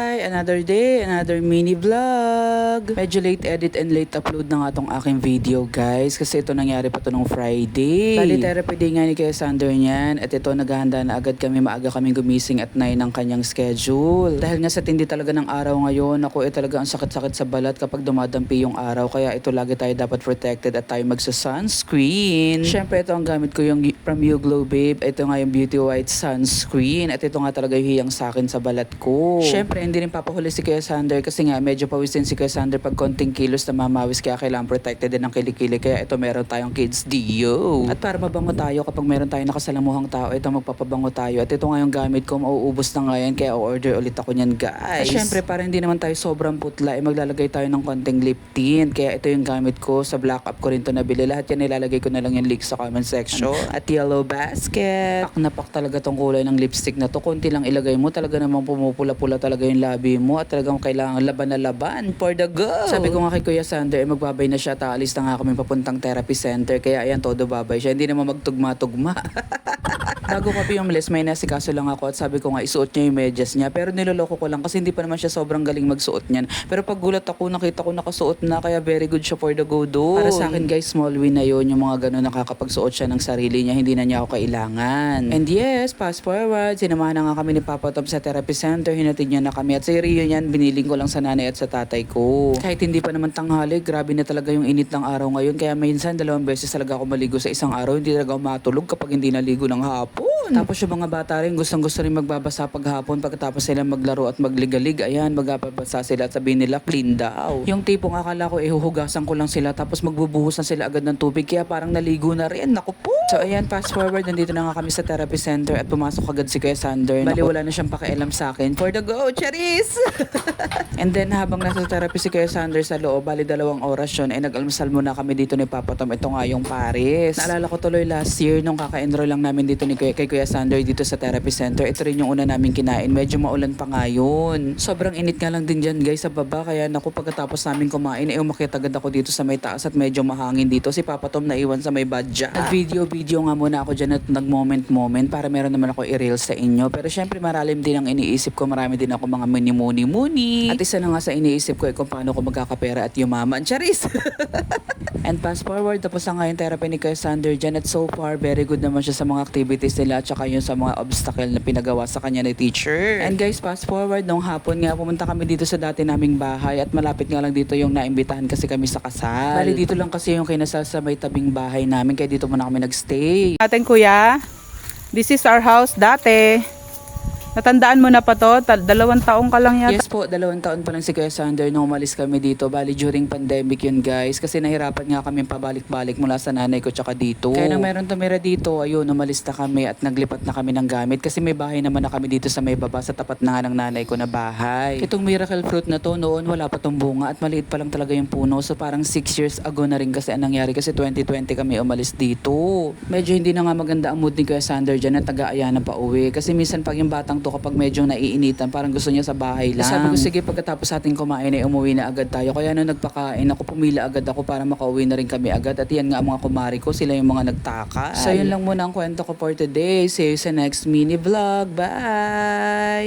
Another day, another mini vlog. Medyo late edit and late upload na nga tong aking video guys. Kasi ito nangyari pa to nung Friday. Bali therapy day nga ni Kuya Sander niyan. At ito naghahanda na agad kami. Maaga kaming gumising at 9 ng kanyang schedule. Dahil nga sa tindi talaga ng araw ngayon. Ako talaga ang sakit-sakit sa balat kapag dumadampi yung araw. Kaya ito lagi tayo dapat protected at tayo magsa-sunscreen. Syempre ito ang gamit ko yung from You Glow Babe. Ito nga yung Beauty White Sunscreen. At ito nga talaga yung hiyang sa akin sa balat ko. Syempre hindi rin papahuli si Kuya Sander kasi nga medyo pawisin si Kuya Sander pag konting kilos na mamawis kaya kailangan protected din ng kilikili. Kaya ito meron tayong Kids Dio. At para mabango tayo kapag meron tayong nakasalamuhang tao, ito magpapabango tayo. At ito nga yung gamit ko, mauubos na ngayon kaya o-order ulit ako niyan guys. At syempre para hindi naman tayo sobrang putla, maglalagay tayo ng konting lip tint. Kaya ito yung gamit ko, sa Black Up ko rin to nabili. Lahat yan nilalagay ko na lang yung link sa comment section. At Yellow Basket. Pak na pak talaga tong kulay ng lipstick na to. Konti lang ilagay mo, talaga namang pumupula-pula talaga yung labi mo at talagang kailangan laban na laban for the go. Sabi ko nga kay Kuya Sander, magbabay na siya, taalis na nga kami papuntang therapy center. Kaya ayan, todo babay siya. Hindi naman magtugma-tugma. Bago kami umalis, may nasikaso lang ako at sabi ko nga isuot niya yung medyas niya. Pero niloloko ko lang kasi hindi pa naman siya sobrang galing magsuot niyan. Pero pag gulat ako, nakita ko nakasuot na kaya very good siya for the go doon. Para sa akin guys, small win na yun. Yung mga ganun nakakapagsuot siya ng sarili niya, hindi na niya ako kailangan. And yes, fast forward, sinamahan na nga kami ni Papa Tom sa therapy center, hinatid niya na kami. At sa reunion, biniling ko lang sa nanay at sa tatay ko. Kahit hindi pa naman tanghali, grabe na talaga yung init ng araw ngayon. Kaya minsan, 2 beses talaga ako maligo sa isang araw. Hindi talaga ako matulog kapag hindi naligo ng hapon. Tapos yung mga bata rin, gustong-gusto rin magbabasa paghapon pagkatapos sila maglaro at magligalig. Ayan, magbabasa sila at sabihin nila clean daw. Yung tipong akala ko ihuhugasan ko lang sila tapos magbubuhos na sila agad ng tubig kaya parang naligo na rin. Naku po! So ayan, fast forward, nandito na nga kami sa therapy center at pumasok agad si Kuya Sander. Bali wala na siyang pakialam sa akin. For the go, Charis! And then habang nasa therapy si Kuya Sander sa loob, bali 2 oras yun, ay nag-almusal muna kami dito ni Papa Tom. Ito nga yung Paris. Naalala ko tuloy last year nung kaka-enroll lang namin dito ni kay Kuya Sander dito sa therapy center. Ito rin yung una namin kinain. Medyo maulan pa nga yun. Sobrang init nga lang din dyan guys sa baba. Kaya naku, pagkatapos namin kumain, umakyat agad ako dito sa may taas at medyo mahangin dito. Si Papa Tom naiwan sa may badya. Nag-video nga muna ako dyan at nag-moment para meron naman ako i-reels sa inyo. Pero syempre maralim din ang iniisip ko. Marami din ako mga muni-muni. At isa na nga sa iniisip ko ay kung paano ko magkakapera at yumaman. Charis! And fast forward, tapos na nga yung therapy ni Kuya Sander dyan. At so far, very good naman siya sa mga activities nila at saka yung sa mga obstacle na pinagawa sa kanya ni teacher. And guys, fast forward, nung hapon nga, pumunta kami dito sa dati naming bahay at malapit nga lang dito yung naimbitahan kasi kami sa kasal. Bali dito lang kasi yung kinasal sa may tabing bahay namin kaya dito muna kami nagstay. Ating kuya, this is our house dati. Natandaan mo na pa to? 2 taong ka lang yata? Yes po, 2 taon pa lang si Kuya Sander nung umalis kami dito. Bali during pandemic yun guys. Kasi nahirapan nga kami pabalik-balik mula sa nanay ko tsaka dito. Kaya nang meron tumira dito, ayun, umalis na kami at naglipat na kami ng gamit. Kasi may bahay naman na kami dito sa may baba sa tapat na nga ng nanay ko na bahay. Itong miracle fruit na to, noon wala pa tong bunga at maliit pa lang talaga yung puno. So parang 6 years ago na rin kasi ang nangyari kasi 2020 kami umalis dito. Medyo hindi na nga maganda ang mood ni Kuya Sander dyan at taga-aya na pa uwi. Kasi minsan pag yung batang to kapag medyo naiinitan, parang gusto niya sa bahay lang. Sabi ko, sige, pagkatapos ating kumain ay umuwi na agad tayo. Kaya nung nagpakain ako, pumila agad ako para makauwi na rin kami agad. At yan nga ang mga kumari ko, sila yung mga nagtaka. So yun lang muna ang kwento ko for today. See you sa next mini vlog. Bye!